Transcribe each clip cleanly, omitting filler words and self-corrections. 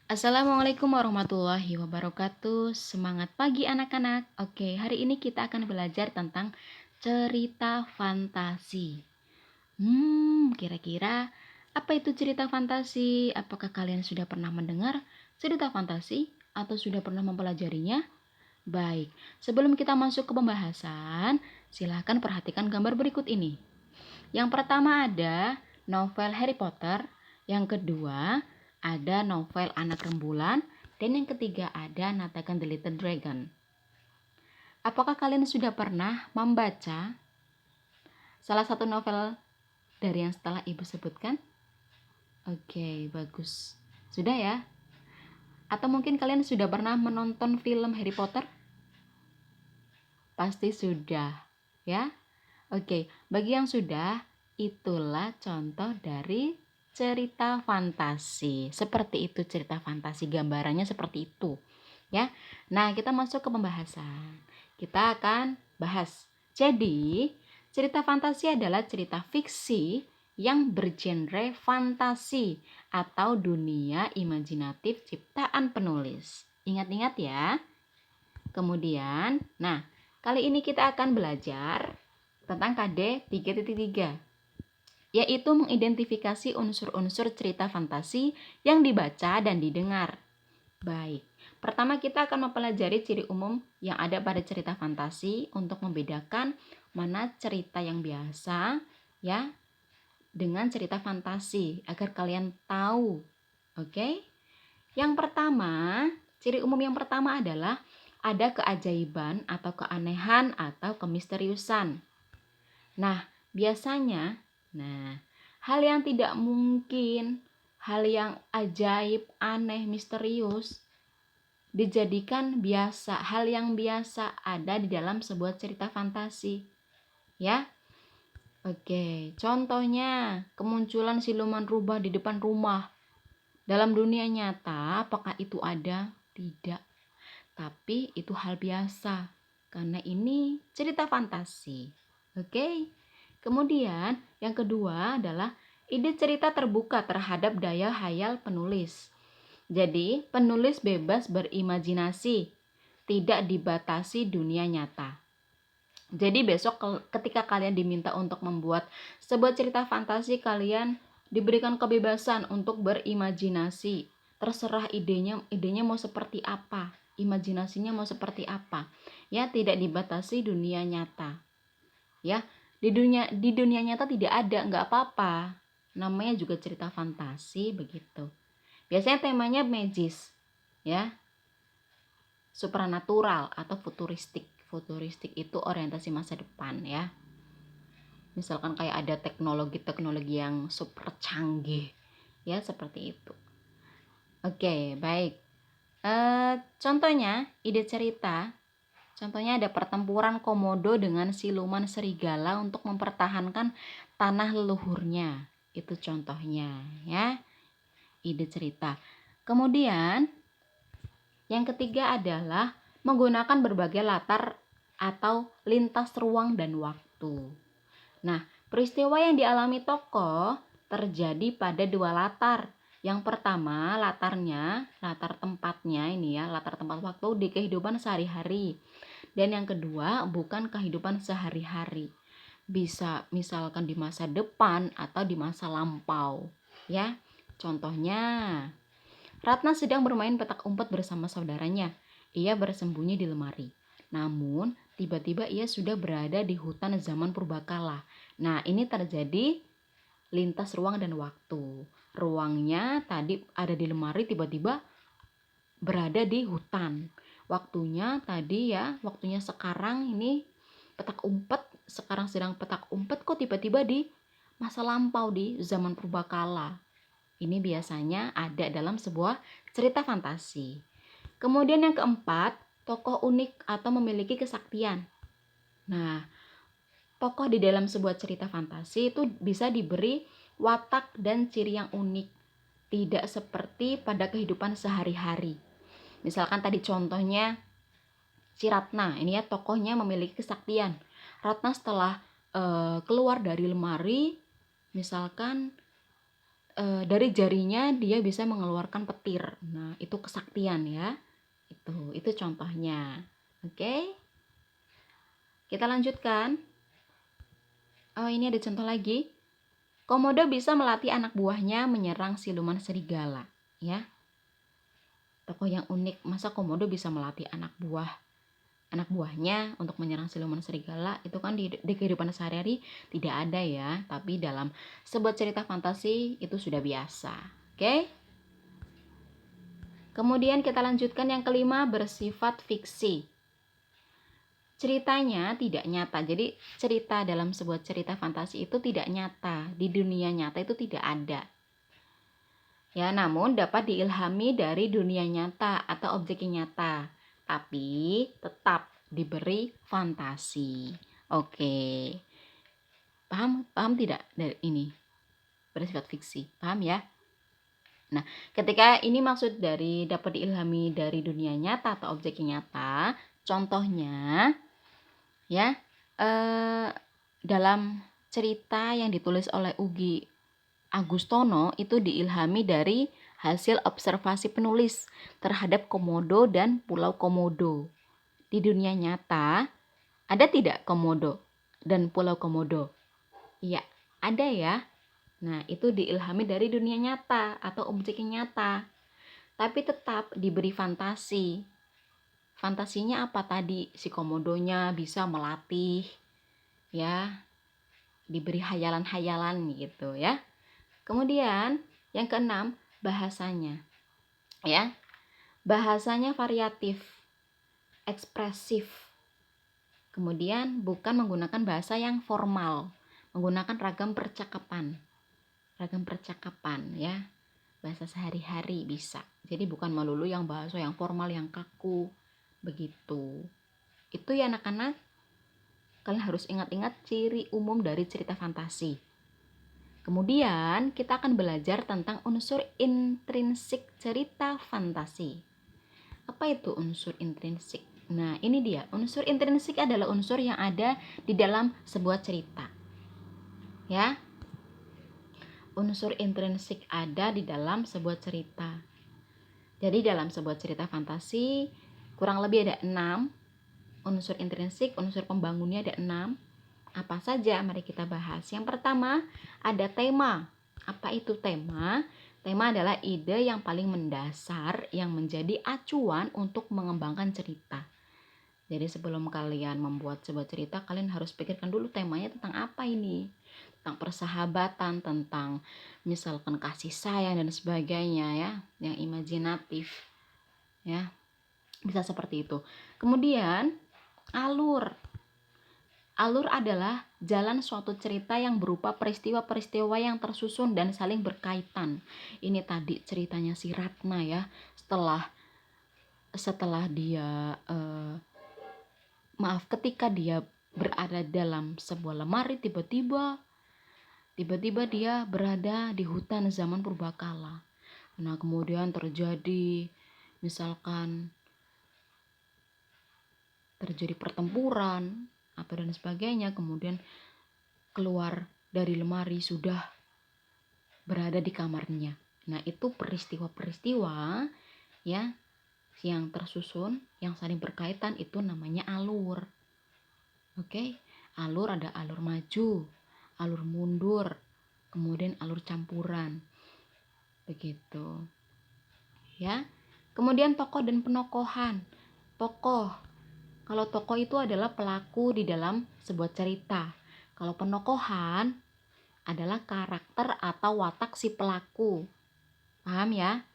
Assalamualaikum warahmatullahi wabarakatuh. Semangat pagi anak-anak. Oke, hari ini kita akan belajar tentang cerita fantasi. Kira-kira apa itu cerita fantasi? Apakah kalian sudah pernah mendengar cerita fantasi atau sudah pernah mempelajarinya? Baik, sebelum kita masuk ke pembahasan, silahkan perhatikan gambar berikut ini. Yang pertama ada novel Harry Potter, yang kedua ada novel Anak Rembulan, dan yang ketiga ada Natakan the Little Dragon. Apakah kalian sudah pernah membaca salah satu novel dari yang setelah ibu sebutkan? Oke, bagus. Sudah ya? Atau mungkin kalian sudah pernah menonton film Harry Potter? Pasti sudah, ya? Oke, bagi yang sudah, itulah contoh dari cerita fantasi. Seperti itu cerita fantasi, gambarannya seperti itu. Ya. Nah, kita masuk ke pembahasan. Kita akan bahas. Jadi, cerita fantasi adalah cerita fiksi yang bergenre fantasi atau dunia imajinatif ciptaan penulis. Ingat-ingat ya. Kemudian, nah, kali ini kita akan belajar tentang KD 3.3, yaitu mengidentifikasi unsur-unsur cerita fantasi yang dibaca dan didengar. Baik, pertama kita akan mempelajari ciri umum yang ada pada cerita fantasi untuk membedakan mana cerita yang biasa ya dengan cerita fantasi agar kalian tahu. Oke? Yang pertama, ciri umum yang pertama adalah ada keajaiban atau keanehan atau kemisteriusan. Nah, biasanya, hal yang tidak mungkin, hal yang ajaib, aneh, misterius dijadikan biasa, hal yang biasa ada di dalam sebuah cerita fantasi. Ya. Oke, contohnya kemunculan siluman rubah di depan rumah. Dalam dunia nyata, apakah itu ada? Tidak. Tapi itu hal biasa karena ini cerita fantasi. Oke. Kemudian yang kedua adalah ide cerita terbuka terhadap daya hayal penulis. Jadi, penulis bebas berimajinasi, tidak dibatasi dunia nyata. Jadi besok ketika kalian diminta untuk membuat sebuah cerita fantasi, kalian diberikan kebebasan untuk berimajinasi. Terserah idenya mau seperti apa, imajinasinya mau seperti apa. Ya, tidak dibatasi dunia nyata. Ya, di dunia nyata tidak ada, nggak apa-apa. Namanya juga cerita fantasi begitu. Biasanya temanya magis, ya, supranatural atau futuristik. Futuristik itu orientasi masa depan ya. Misalkan kayak ada teknologi-teknologi yang super canggih, ya seperti itu. Oke, baik. Contohnya ide cerita. Contohnya ada pertempuran komodo dengan siluman serigala untuk mempertahankan tanah leluhurnya. Itu contohnya ya. Ide cerita. Kemudian yang ketiga adalah menggunakan berbagai latar atau lintas ruang dan waktu. Nah, peristiwa yang dialami tokoh terjadi pada dua latar. Yang pertama, latar tempatnya ini ya, latar tempat waktu di kehidupan sehari-hari. Dan yang kedua, bukan kehidupan sehari-hari. Bisa misalkan di masa depan atau di masa lampau, ya. Contohnya, Ratna sedang bermain petak umpet bersama saudaranya. Ia bersembunyi di lemari. Namun, tiba-tiba ia sudah berada di hutan zaman purbakala. Nah, ini terjadi lintas ruang dan waktu. Ruangnya tadi ada di lemari, tiba-tiba berada di hutan. Waktunya tadi ya, waktunya sekarang ini petak umpet, sekarang sedang petak umpet kok tiba-tiba di masa lampau di zaman purbakala. Ini biasanya ada dalam sebuah cerita fantasi. Kemudian yang keempat, tokoh unik atau memiliki kesaktian. Nah, tokoh di dalam sebuah cerita fantasi itu bisa diberi watak dan ciri yang unik, tidak seperti pada kehidupan sehari-hari. Misalkan tadi contohnya si Ratna, ini ya tokohnya memiliki kesaktian. Ratna setelah keluar dari lemari, misalkan dari jarinya dia bisa mengeluarkan petir. Nah, itu kesaktian ya. Itu contohnya. Oke. Kita lanjutkan. Oh, ini ada contoh lagi. Komodo bisa melatih anak buahnya menyerang siluman serigala, ya. Tokoh yang unik, masa komodo bisa melatih anak buahnya untuk menyerang siluman serigala? Itu kan di kehidupan sehari-hari tidak ada ya, tapi dalam sebuah cerita fantasi itu sudah biasa. Oke? Kemudian kita lanjutkan yang kelima, bersifat fiksi. Ceritanya tidak nyata. Jadi cerita dalam sebuah cerita fantasi itu tidak nyata. Di dunia nyata itu tidak ada. Ya, namun dapat diilhami dari dunia nyata atau objek yang nyata, tapi tetap diberi fantasi. Oke. Paham tidak dari ini? Bersifat fiksi. Paham ya? Nah, ketika ini maksud dari dapat diilhami dari dunia nyata atau objek yang nyata, contohnya ya, dalam cerita yang ditulis oleh Ugi Agustono itu diilhami dari hasil observasi penulis terhadap Komodo dan Pulau Komodo. Di dunia nyata, ada tidak Komodo dan Pulau Komodo? Iya, ada ya. Nah, itu diilhami dari dunia nyata atau objek yang nyata. Tapi tetap diberi fantasi. Fantasinya apa tadi? Si komodonya bisa melatih, ya, diberi hayalan-hayalan gitu ya. Kemudian yang keenam, bahasanya. Ya. Bahasanya variatif, ekspresif. Kemudian bukan menggunakan bahasa yang formal, menggunakan ragam percakapan. Ragam percakapan ya. Bahasa sehari-hari bisa. Jadi bukan melulu yang bahasa yang formal, yang kaku. Begitu. Itu ya anak-anak. Kalian harus ingat-ingat ciri umum dari cerita fantasi. Kemudian kita akan belajar tentang unsur intrinsik cerita fantasi. Apa itu unsur intrinsik? Nah, ini dia. Unsur intrinsik adalah unsur yang ada di dalam sebuah cerita. Ya. Unsur intrinsik ada di dalam sebuah cerita. Jadi dalam sebuah cerita fantasi kurang lebih ada 6 unsur intrinsik, unsur pembangunnya ada 6. Apa saja? Mari kita bahas. Yang pertama ada tema. Apa itu tema? Tema adalah ide yang paling mendasar yang menjadi acuan untuk mengembangkan cerita. Jadi sebelum kalian membuat sebuah cerita, kalian harus pikirkan dulu temanya tentang apa ini. Tentang persahabatan, tentang misalkan kasih sayang dan sebagainya ya, yang imajinatif. Ya, bisa seperti itu. Kemudian alur. Alur adalah jalan suatu cerita yang berupa peristiwa-peristiwa yang tersusun dan saling berkaitan. Ini tadi ceritanya si Ratna ya. Setelah dia ketika dia berada dalam sebuah lemari, tiba-tiba dia berada di hutan zaman purbakala. Nah, kemudian terjadi pertempuran atau dan sebagainya, kemudian keluar dari lemari sudah berada di kamarnya. Nah, itu peristiwa-peristiwa ya yang tersusun, yang saling berkaitan, itu namanya alur. Oke, alur ada alur maju, alur mundur, kemudian alur campuran. Begitu. Ya. Kemudian tokoh dan penokohan. Tokoh. Kalau tokoh itu adalah pelaku di dalam sebuah cerita. Kalau penokohan adalah karakter atau watak si pelaku. Paham ya?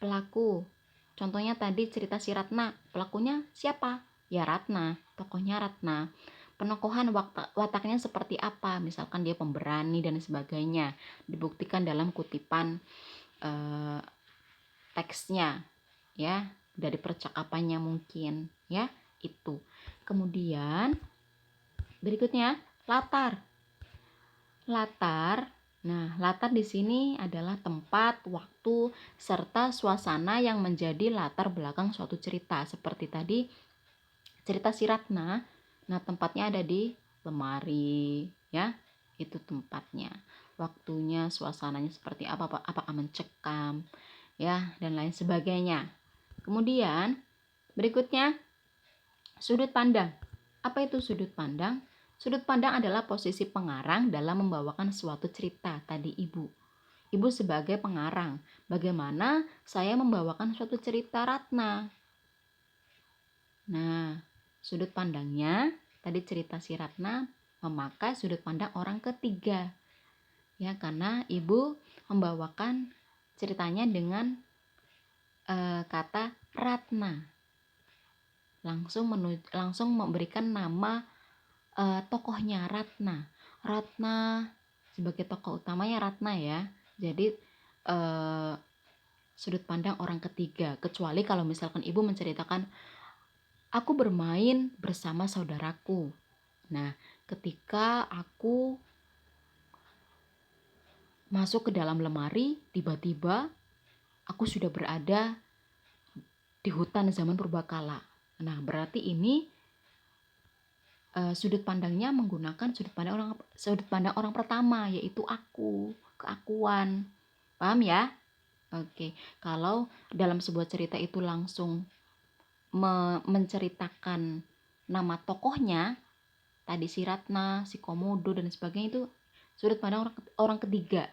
Pelaku. Contohnya tadi cerita si Ratna. Pelakunya siapa? Ya Ratna. Tokohnya Ratna. Penokohan wataknya seperti apa? Misalkan dia pemberani dan sebagainya. Dibuktikan dalam kutipan teksnya. Ya, dari percakapannya mungkin. Ya, itu. Kemudian berikutnya latar. Nah, latar di sini adalah tempat, waktu, serta suasana yang menjadi latar belakang suatu cerita. Seperti tadi cerita si Ratna, nah tempatnya ada di lemari, ya, itu tempatnya. waktunya, suasananya seperti apa, apakah mencekam, ya, dan lain sebagainya. Kemudian berikutnya sudut pandang. Apa itu sudut pandang? Sudut pandang adalah posisi pengarang dalam membawakan suatu cerita. Tadi Ibu sebagai pengarang. Bagaimana saya membawakan suatu cerita Ratna? Nah, sudut pandangnya tadi cerita si Ratna memakai sudut pandang orang ketiga. Ya, karena Ibu membawakan ceritanya dengan kata Ratna. Langsung memberikan nama tokohnya Ratna. Ratna sebagai tokoh utamanya Ratna ya. Jadi sudut pandang orang ketiga. Kecuali kalau misalkan ibu menceritakan aku bermain bersama saudaraku. Nah, ketika aku masuk ke dalam lemari, tiba-tiba aku sudah berada di hutan zaman purbakala. Nah, berarti ini sudut pandangnya menggunakan sudut pandang orang pertama, yaitu aku, keakuan. Paham ya? Oke. Kalau dalam sebuah cerita itu langsung menceritakan nama tokohnya, tadi si Ratna, si Komodo dan sebagainya, itu sudut pandang orang ketiga.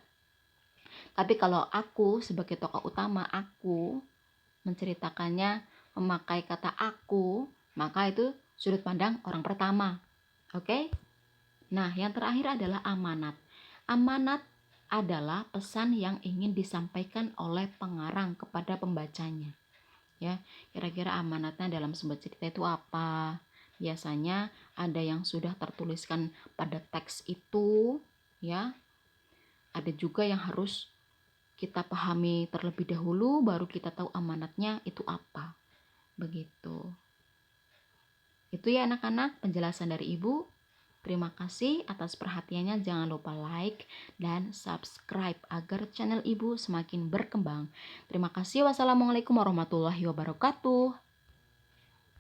Tapi kalau aku sebagai tokoh utama, aku menceritakannya memakai kata aku, maka itu sudut pandang orang pertama. Oke? Nah, yang terakhir adalah amanat. Amanat adalah pesan yang ingin disampaikan oleh pengarang kepada pembacanya. Ya, kira-kira amanatnya dalam sebuah cerita itu apa? Biasanya ada yang sudah tertuliskan pada teks itu, ya. Ada juga yang harus kita pahami terlebih dahulu baru kita tahu amanatnya itu apa. Begitu. Itu ya anak-anak penjelasan dari Ibu. Terima kasih atas perhatiannya. Jangan lupa like dan subscribe agar channel Ibu semakin berkembang. Terima kasih. Wassalamualaikum warahmatullahi wabarakatuh.